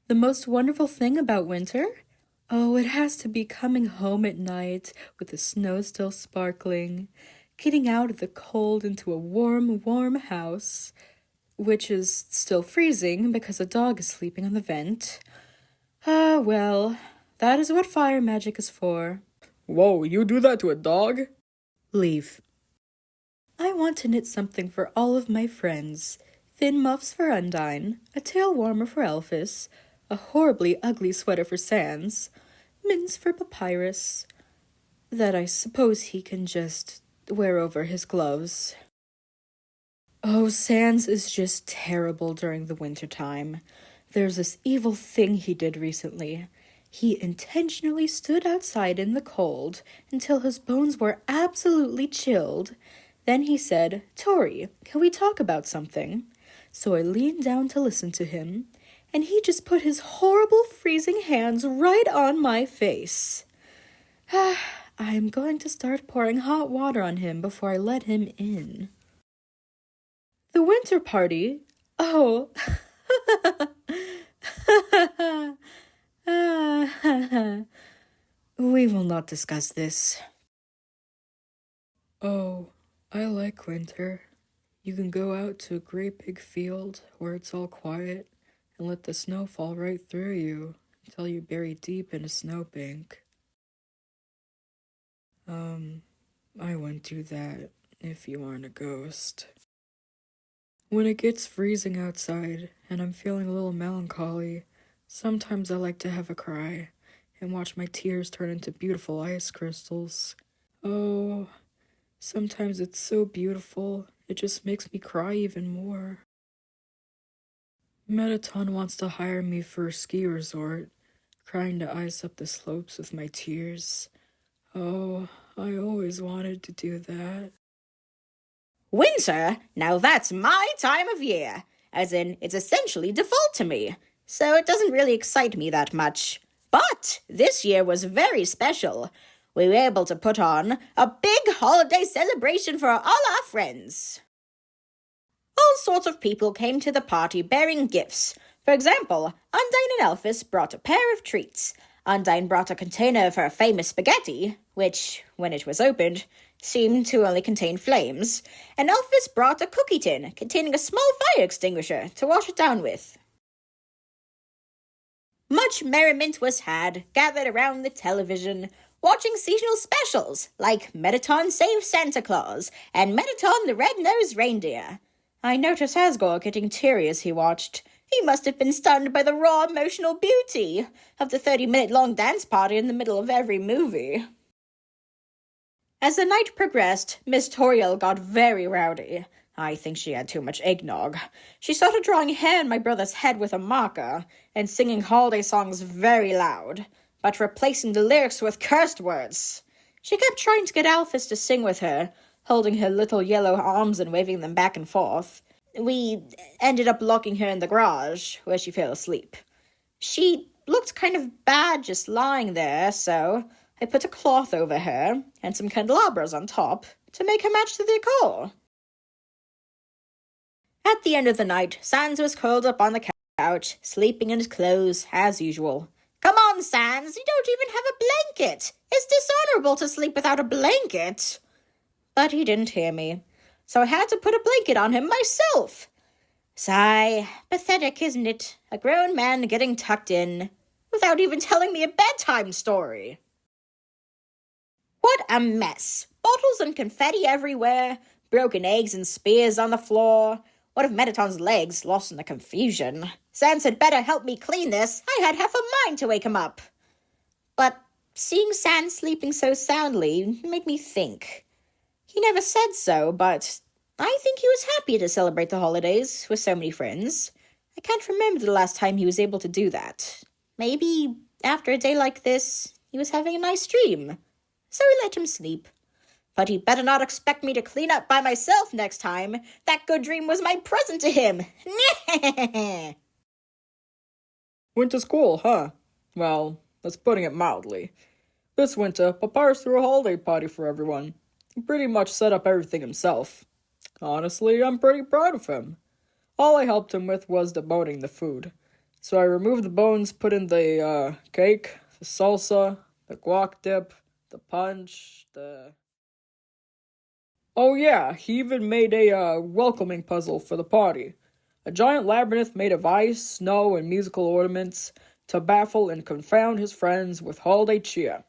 The most wonderful thing about winter? Oh, it has to be coming home at night with the snow still sparkling, getting out of the cold into a warm, warm house, which is still freezing because a dog is sleeping on the vent. Ah, well, that is what fire magic is for. Whoa, you do that to a dog? Leave. I want to knit something for all of my friends. Thin muffs for Undine, a tail warmer for Elphys, a horribly ugly sweater for Sans, mittens for Papyrus, that I suppose he can just wear over his gloves. Oh, Sans is just terrible during the winter time. There's this evil thing he did recently. He intentionally stood outside in the cold until his bones were absolutely chilled. Then he said, "Tori, can we talk about something?" So I leaned down to listen to him, and he just put his horrible freezing hands right on my face. I'm going to start pouring hot water on him before I let him in. The winter party? Oh. We will not discuss this. Oh, I like winter. You can go out to a great big field where it's all quiet and let the snow fall right through you until you bury deep in a snowbank. I wouldn't do that if you aren't a ghost. When it gets freezing outside and I'm feeling a little melancholy, sometimes I like to have a cry and watch my tears turn into beautiful ice crystals. Oh, sometimes it's so beautiful, it just makes me cry even more. Metaton wants to hire me for a ski resort, trying to ice up the slopes with my tears. Oh, I always wanted to do that. Winter? Now that's my time of year. As in, it's essentially default to me. So it doesn't really excite me that much. But this year was very special. We were able to put on a big holiday celebration for all our friends. All sorts of people came to the party bearing gifts. For example, Undine and Elphys brought a pair of treats. Undine brought a container of her famous spaghetti, which, when it was opened, seemed to only contain flames, and Elphys brought a cookie tin containing a small fire extinguisher to wash it down with. Much merriment was had, gathered around the television, watching seasonal specials like Metaton Saves Santa Claus and Metaton the Red-Nosed Reindeer. I noticed Asgore getting teary as he watched. He must have been stunned by the raw emotional beauty of the 30-minute-long dance party in the middle of every movie. As the night progressed, Miss Toriel got very rowdy. I think she had too much eggnog. She started drawing hair on my brother's head with a marker and singing holiday songs very loud, but replacing the lyrics with cursed words. She kept trying to get Elphys to sing with her, holding her little yellow arms and waving them back and forth. We ended up locking her in the garage, where she fell asleep. She looked kind of bad just lying there, so I put a cloth over her and some candelabras on top to make her match the decor. At the end of the night, Sans was curled up on the couch, sleeping in his clothes, as usual. "Come on, Sans, you don't even have a blanket. It's dishonorable to sleep without a blanket." But he didn't hear me, so I had to put a blanket on him myself. Sigh, pathetic, isn't it? A grown man getting tucked in, without even telling me a bedtime story. What a mess. Bottles and confetti everywhere, broken eggs and spears on the floor. One of Metaton's legs lost in the confusion. Sans had better help me clean this. I had half a mind to wake him up. But seeing Sans sleeping so soundly made me think. He never said so, but I think he was happy to celebrate the holidays with so many friends. I can't remember the last time he was able to do that. Maybe after a day like this, he was having a nice dream. So we let him sleep. But he better not expect me to clean up by myself next time. That good dream was my present to him. Went to school, huh? Well, that's putting it mildly. This winter, Papyrus threw a holiday party for everyone. He pretty much set up everything himself. Honestly, I'm pretty proud of him. All I helped him with was demoting the food. So I removed the bones, put in the cake, the salsa, the guac dip, the punch, the... Oh yeah, he even made a welcoming puzzle for the party. A giant labyrinth made of ice, snow, and musical ornaments to baffle and confound his friends with holiday cheer.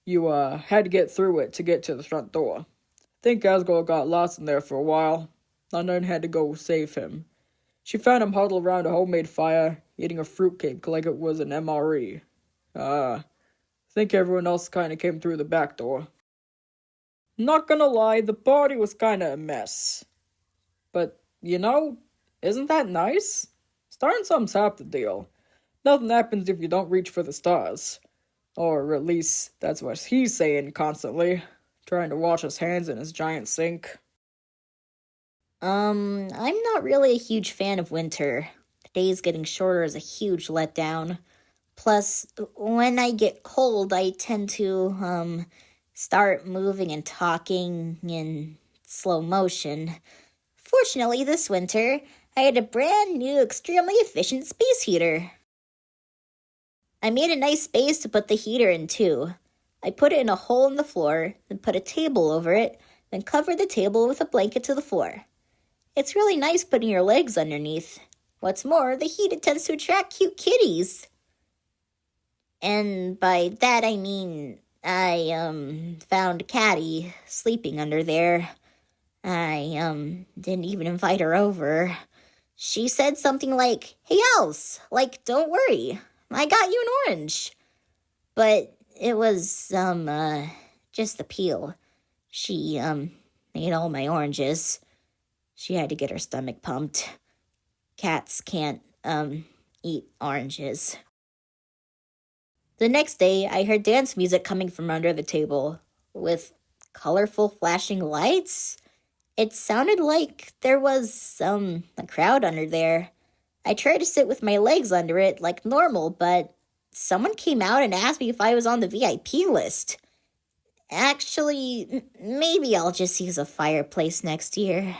You had to get through it to get to the front door. Think Asgore got lost in there for a while. Unknown had to go save him. She found him huddled around a homemade fire, eating a fruitcake like it was an MRE. Think everyone else kinda came through the back door. Not gonna lie, the party was kinda a mess. But, isn't that nice? Starting something's half the deal. Nothing happens if you don't reach for the stars. Or at least, that's what he's saying constantly. Trying to wash his hands in his giant sink. I'm not really a huge fan of winter. The days getting shorter is a huge letdown. Plus, when I get cold, I tend to, start moving and talking in slow motion. Fortunately, this winter, I had a brand new, extremely efficient space heater. I made a nice space to put the heater in, too. I put it in a hole in the floor, then put a table over it, then covered the table with a blanket to the floor. It's really nice putting your legs underneath. What's more, the heat tends to attract cute kitties. And by that I mean, I, found Caddy sleeping under there. I, didn't even invite her over. She said something like, "Hey, Else, don't worry, I got you an orange." But it was, just the peel. She, ate all my oranges. She had to get her stomach pumped. Cats can't, eat oranges. The next day, I heard dance music coming from under the table, with colorful flashing lights. It sounded like there was, a crowd under there. I tried to sit with my legs under it like normal, but someone came out and asked me if I was on the VIP list. Actually, maybe I'll just use a fireplace next year.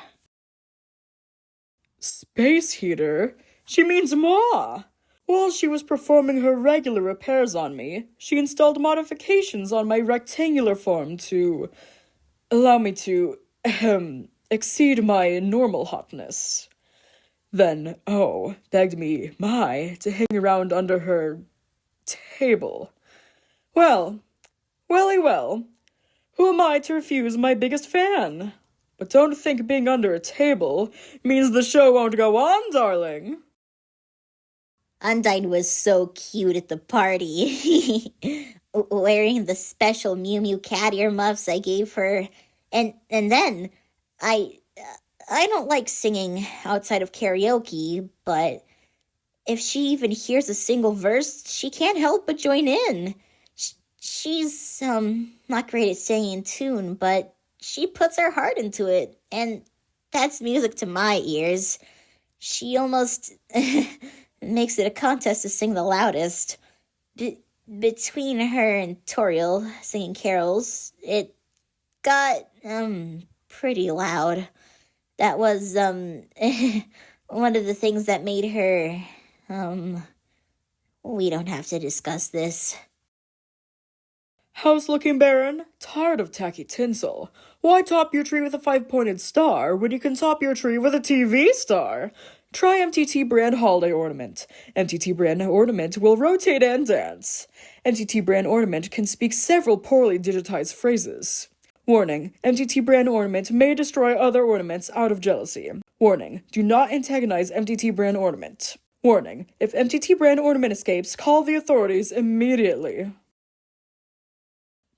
Space heater? She means moi! While she was performing her regular repairs on me, she installed modifications on my rectangular form to allow me to, exceed my normal hotness. Then, begged me, to hang around under her table. Well, who am I to refuse my biggest fan? But don't think being under a table means the show won't go on, darling. Undyne was so cute at the party, wearing the special Mew Mew cat earmuffs I gave her. And then, I don't like singing outside of karaoke, but if she even hears a single verse, she can't help but join in. She's, not great at singing in tune, but she puts her heart into it, and that's music to my ears. She almost makes it a contest to sing the loudest. Between her and Toriel singing carols, it got, pretty loud. That was, one of the things that made her, we don't have to discuss this. How's looking, Baron? Tired of tacky tinsel? Why top your tree with a 5-pointed star when you can top your tree with a TV star? Try MTT brand holiday ornament. MTT brand ornament will rotate and dance. MTT brand ornament can speak several poorly digitized phrases. Warning, MTT brand ornament may destroy other ornaments out of jealousy. Warning, do not antagonize MTT brand ornament. Warning, if MTT brand ornament escapes, call the authorities immediately.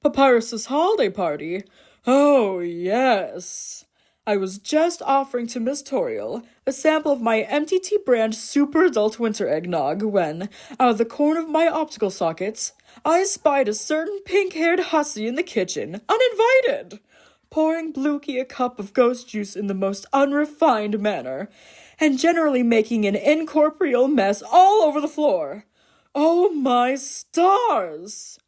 Papyrus's holiday party? Oh, yes. I was just offering to Miss Toriel a sample of my MTT brand super adult winter eggnog when, out of the corner of my optical sockets, I spied a certain pink-haired hussy in the kitchen, uninvited, pouring Blukey a cup of ghost juice in the most unrefined manner, and generally making an incorporeal mess all over the floor. Oh my stars!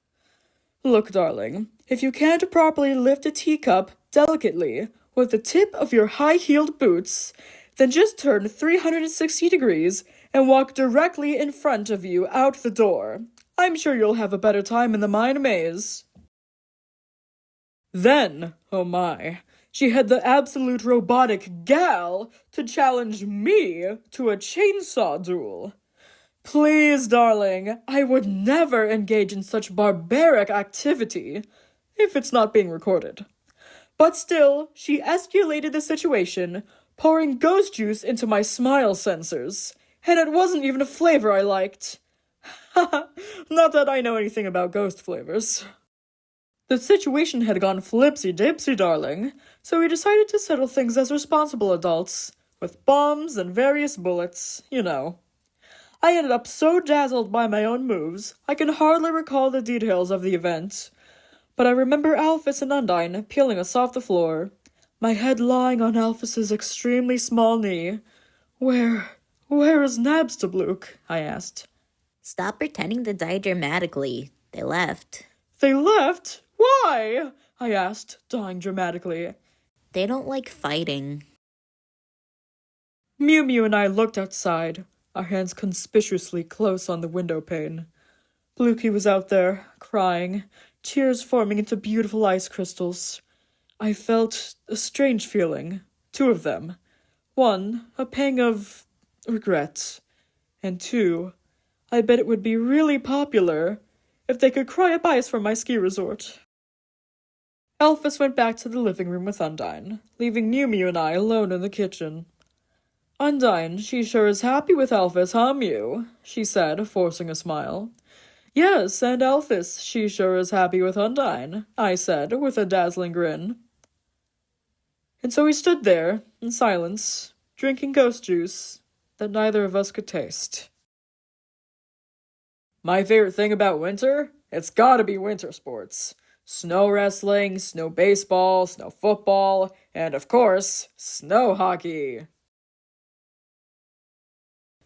Look, darling, if you can't properly lift a teacup delicately with the tip of your high-heeled boots, then just turn 360 degrees and walk directly in front of you out the door. I'm sure you'll have a better time in the mine maze. Then, oh my, she had the absolute robotic gal to challenge me to a chainsaw duel. Please, darling, I would never engage in such barbaric activity, if it's not being recorded. But still, she escalated the situation, pouring ghost juice into my smile sensors, and it wasn't even a flavor I liked. Not that I know anything about ghost flavors. The situation had gone flipsy-dipsy, darling, so we decided to settle things as responsible adults, with bombs and various bullets, you know. I ended up so dazzled by my own moves, I can hardly recall the details of the event. But I remember Alphys and Undine peeling us off the floor, my head lying on Alphys's extremely small knee. Where is Nabstablook? I asked. Stop pretending to die dramatically. They left. They left? Why? I asked, dying dramatically. They don't like fighting. Mew Mew and I looked outside, our hands conspicuously close on the window pane. Blukey was out there, crying, tears forming into beautiful ice crystals. I felt a strange feeling, 2 of them. 1, a pang of regret, and 2, I bet it would be really popular if they could cry up ice from my ski resort. Alphys went back to the living room with Undine, leaving Mew Mew and I alone in the kitchen. Undine, she sure is happy with Alphys, huh, Mew? She said, forcing a smile. Yes, and Alphys, she sure is happy with Undine, I said, with a dazzling grin. And so we stood there, in silence, drinking ghost juice that neither of us could taste. My favorite thing about winter? It's gotta be winter sports. Snow wrestling, snow baseball, snow football, and of course, snow hockey.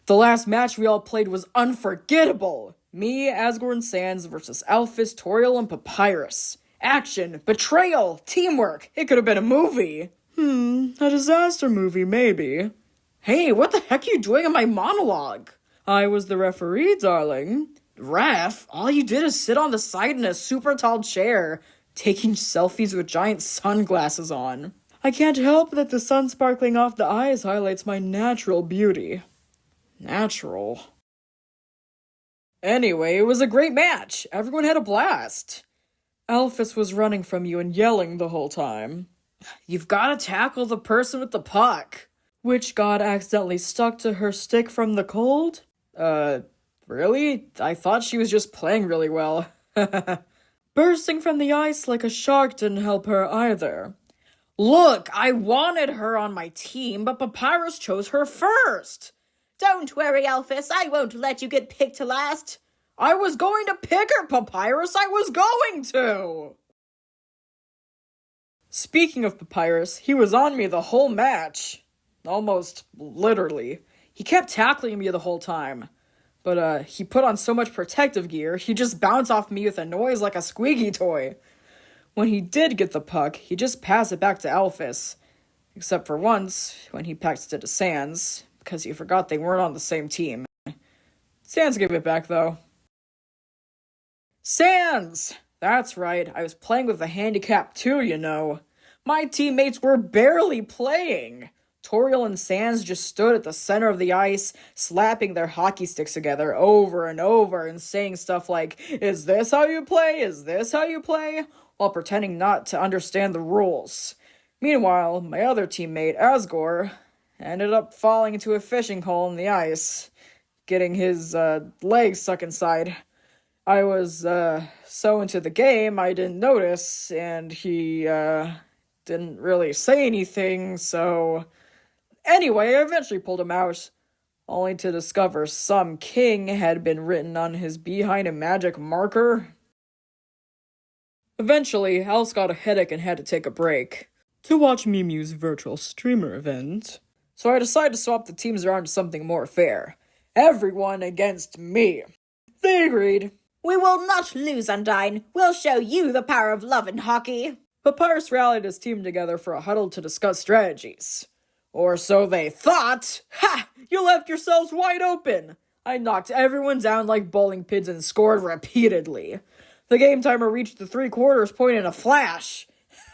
The last match we all played was unforgettable. Me, Asgore and Sans versus Alphys, Toriel, and Papyrus. Action, betrayal, teamwork. It could have been a movie. A disaster movie, maybe. Hey, what the heck are you doing in my monologue? I was the referee, darling. Ref, all you did is sit on the side in a super tall chair, taking selfies with giant sunglasses on. I can't help that the sun sparkling off the eyes highlights my natural beauty. Natural. Anyway, it was a great match. Everyone had a blast. Alphys was running from you and yelling the whole time. You've gotta tackle the person with the puck. Witch God accidentally stuck to her stick from the cold? Really? I thought she was just playing really well. Bursting from the ice like a shark didn't help her either. Look, I wanted her on my team, but Papyrus chose her first. Don't worry, Alphys, I won't let you get picked to last. I was going to pick her, Papyrus, I was going to! Speaking of Papyrus, he was on me the whole match. Almost literally. He kept tackling me the whole time. But, he put on so much protective gear, he just bounced off me with a noise like a squeaky toy. When he did get the puck, he just passed it back to Alphys. Except for once, when he passed it to Sans, because he forgot they weren't on the same team. Sans gave it back, though. Sans! That's right, I was playing with a handicap too, you know. My teammates were barely playing. Toriel and Sans just stood at the center of the ice, slapping their hockey sticks together over and over and saying stuff like, "Is this how you play? Is this how you play?" while pretending not to understand the rules. Meanwhile, my other teammate, Asgore, ended up falling into a fishing hole in the ice, getting his legs stuck inside. I was so into the game I didn't notice, and he didn't really say anything, so... Anyway, I eventually pulled him out, only to discover some king had been written on his behind a magic marker. Eventually, Alice got a headache and had to take a break to watch Mew Mew's virtual streamer event. So I decided to swap the teams around to something more fair. Everyone against me. They agreed. We will not lose, Undine. We'll show you the power of love in hockey. Papyrus rallied his team together for a huddle to discuss strategies. Or so they thought. Ha! You left yourselves wide open. I knocked everyone down like bowling pins and scored repeatedly. The game timer reached the 3/4 point in a flash.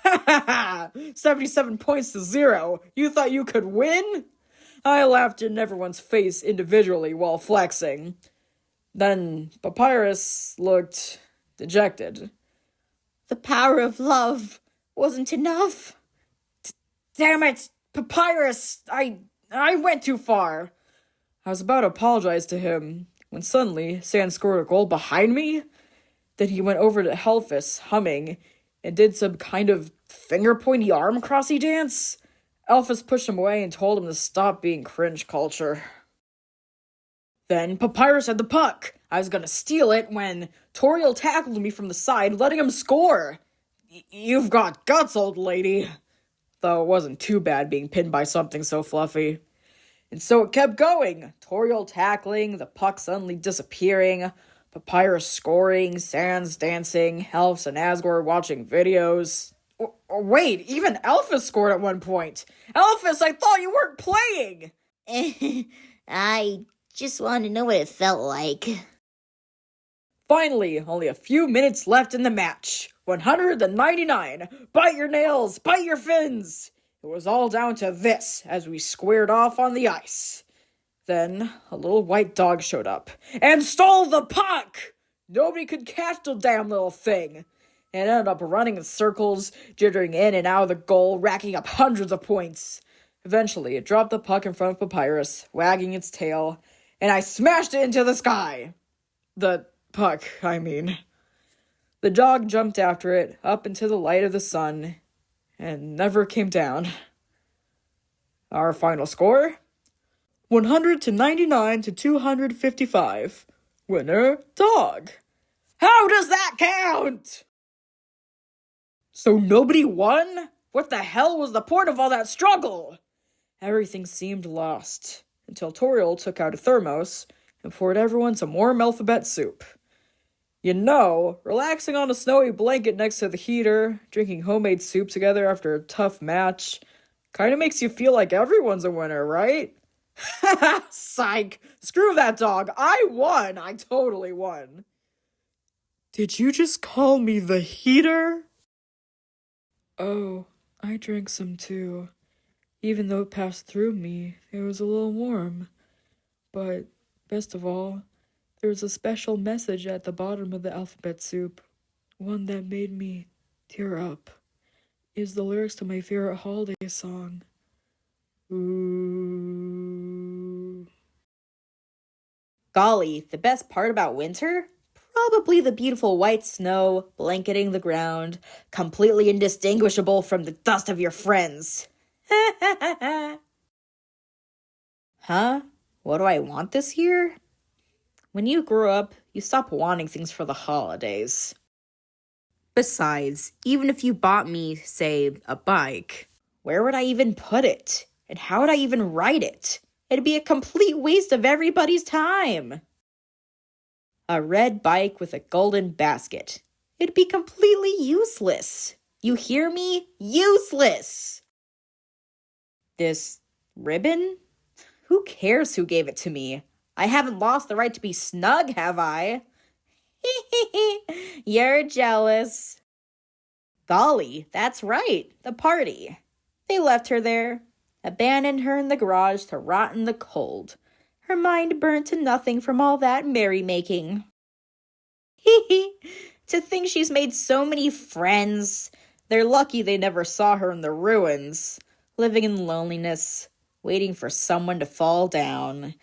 Ha ha ha! 77 points to 0. You thought you could win? I laughed in everyone's face individually while flexing. Then Papyrus looked dejected. The power of love wasn't enough. Damn it! Papyrus! I went too far. I was about to apologize to him when suddenly Sand scored a goal behind me. Then he went over to Helphus, humming, and did some kind of finger-pointy arm-crossy dance. Elphus pushed him away and told him to stop being cringe culture. Then Papyrus had the puck. I was gonna steal it when Toriel tackled me from the side, letting him score. You've got guts, old lady. Though it wasn't too bad being pinned by something so fluffy. And so it kept going. Toriel tackling, the puck suddenly disappearing, Papyrus scoring, Sans dancing, Helphs and Asgore watching videos. Wait, even Elphus scored at one point. Elphus, I thought you weren't playing! I just wanted to know what it felt like. Finally, only a few minutes left in the match. 199. Bite your nails, bite your fins. It was all down to this as we squared off on the ice. Then a little white dog showed up and stole the puck. Nobody could catch the damn little thing. It ended up running in circles, jittering in and out of the goal, racking up hundreds of points. Eventually, it dropped the puck in front of Papyrus, wagging its tail, and I smashed it into the sky. The puck, I mean. The dog jumped after it, up into the light of the sun, and never came down. Our final score? 199 to 255. Winner, dog. How does that count? So nobody won? What the hell was the point of all that struggle? Everything seemed lost, until Toriel took out a thermos and poured everyone some warm alphabet soup. You know, relaxing on a snowy blanket next to the heater, drinking homemade soup together after a tough match, kinda makes you feel like everyone's a winner, right? Haha, psych! Screw that dog! I won! I totally won! Did you just call me the heater? Oh, I drank some too. Even though it passed through me, it was a little warm. But, best of all, there was a special message at the bottom of the alphabet soup. One that made me tear up. Is the lyrics to my favorite holiday song. Ooh. Golly, the best part about winter? Probably the beautiful white snow blanketing the ground, completely indistinguishable from the dust of your friends. Huh? What do I want this year? When you grow up, you stop wanting things for the holidays. Besides, even if you bought me, say, a bike, where would I even put it? And how would I even ride it? It'd be a complete waste of everybody's time. A red bike with a golden basket. It'd be completely useless. You hear me? Useless! This ribbon? Who cares who gave it to me? I haven't lost the right to be snug, have I? You're jealous. Golly, that's right, the party. They left her there, abandoned her in the garage to rot in the cold. Her mind burnt to nothing from all that merrymaking. To think she's made so many friends. They're lucky they never saw her in the ruins, living in loneliness, waiting for someone to fall down.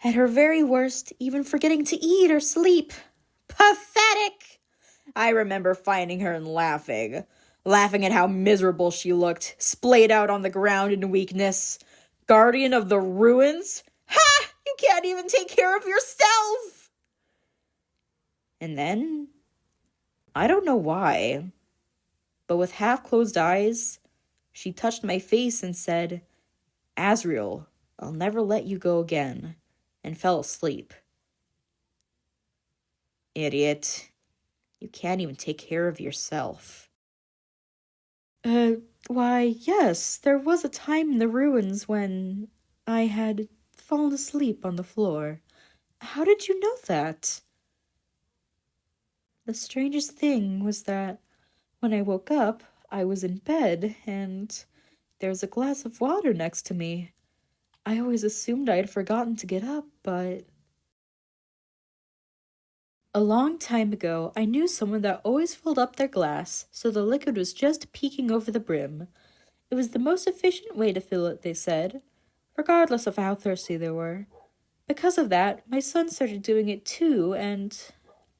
At her very worst, even forgetting to eat or sleep. Pathetic! I remember finding her and laughing at how miserable she looked, splayed out on the ground in weakness. Guardian of the ruins? Ha! You can't even take care of yourself! And then, I don't know why, but with half-closed eyes, she touched my face and said, "Azriel, I'll never let you go again," and fell asleep. Idiot. You can't even take care of yourself. Why, yes, there was a time in the ruins when I had fallen asleep on the floor. How did you know that? The strangest thing was that when I woke up, I was in bed and there was a glass of water next to me. I always assumed I had forgotten to get up, but a long time ago, I knew someone that always filled up their glass so the liquid was just peeking over the brim. It was the most efficient way to fill it, they said, regardless of how thirsty they were. Because of that, my son started doing it too, and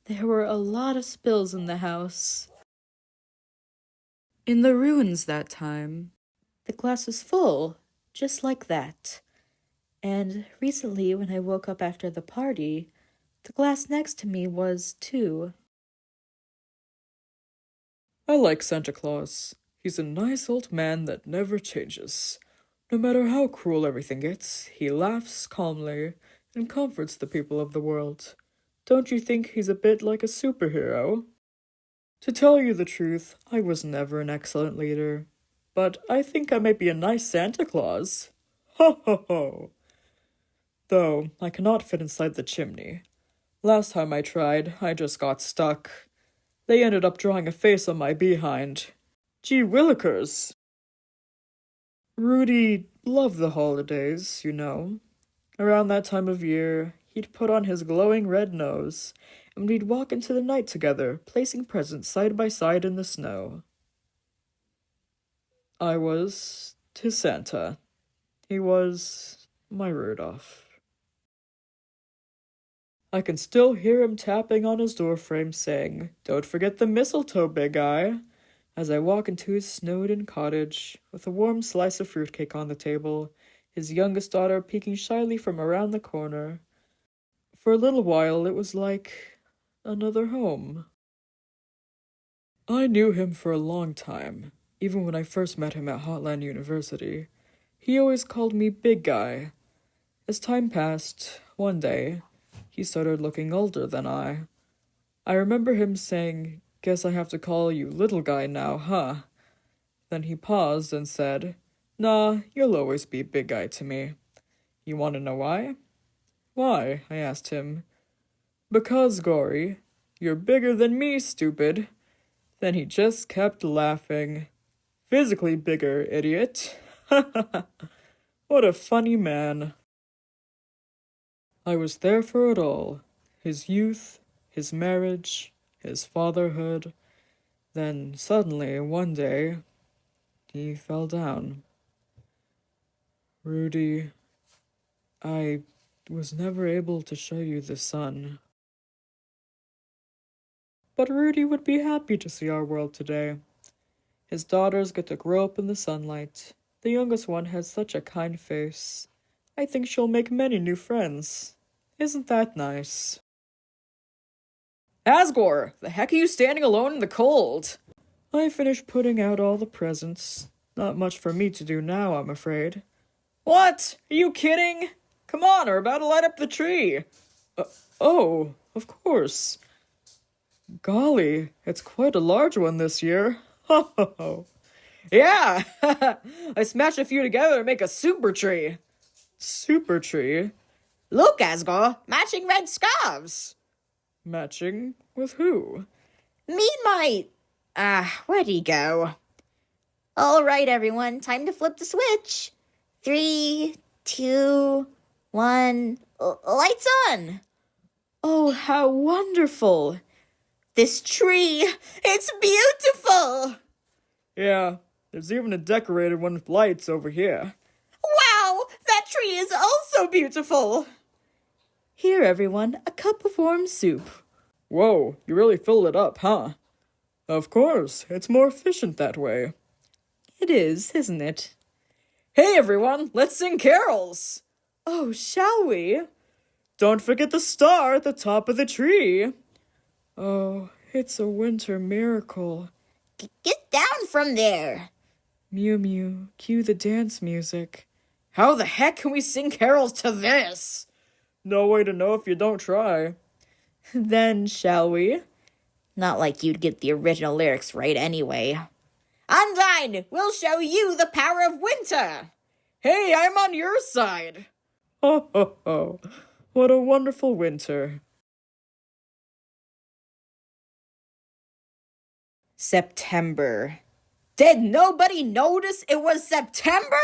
there were a lot of spills in the house. In the ruins that time. The glass was full, just like that. And recently, when I woke up after the party, the glass next to me was too. I like Santa Claus. He's a nice old man that never changes. No matter how cruel everything gets, he laughs calmly and comforts the people of the world. Don't you think he's a bit like a superhero? To tell you the truth, I was never an excellent leader. But I think I might be a nice Santa Claus. Ho ho ho! Though I cannot fit inside the chimney. Last time I tried, I just got stuck. They ended up drawing a face on my behind. Gee willikers! Rudy loved the holidays, you know. Around that time of year, he'd put on his glowing red nose, and we'd walk into the night together, placing presents side by side in the snow. I was his Santa. He was my Rudolph. I can still hear him tapping on his doorframe saying, "Don't forget the mistletoe, big guy," as I walk into his snowed-in cottage with a warm slice of fruitcake on the table, his youngest daughter peeking shyly from around the corner. For a little while it was like another home. I knew him for a long time, even when I first met him at Hotland University. He always called me Big Guy. As time passed, one day, he started looking older than I. I remember him saying, "Guess I have to call you Little Guy now, huh?" Then he paused and said, "Nah, you'll always be Big Guy to me." You want to know why? Why? I asked him. Because, Gory, you're bigger than me, stupid. Then he just kept laughing. Physically bigger, idiot. What a funny man. I was there for it all. His youth, his marriage, his fatherhood. Then suddenly, one day, he fell down. Rudy, I was never able to show you the sun. But Rudy would be happy to see our world today. His daughters get to grow up in the sunlight. The youngest one has such a kind face. I think she'll make many new friends. Isn't that nice? Asgore, the heck are you standing alone in the cold? I finished putting out all the presents. Not much for me to do now, I'm afraid. What? Are you kidding? Come on, we're about to light up the tree. Oh, of course. Golly, it's quite a large one this year. Ho ho ho. Yeah! I smashed a few together to make a super tree. Super tree? Look, Asgore, matching red scarves. Matching with who? Me and my... where'd he go? All right, everyone, time to flip the switch. 3, 2, 1, lights on. Oh, how wonderful! This tree, it's beautiful. Yeah, there's even a decorated one with lights over here. Wow, that tree is also beautiful. Here, everyone, a cup of warm soup. Whoa, you really filled it up, huh? Of course, it's more efficient that way. It is, isn't it? Hey everyone, let's sing carols! Oh, shall we? Don't forget the star at the top of the tree. Oh, it's a winter miracle. Get down from there. Mew Mew, cue the dance music. How the heck can we sing carols to this? No way to know if you don't try. Then, shall we? Not like you'd get the original lyrics right anyway. Undine, we'll show you the power of winter. Hey, I'm on your side. Ho, ho, ho. What a wonderful winter. September. Did nobody notice it was September?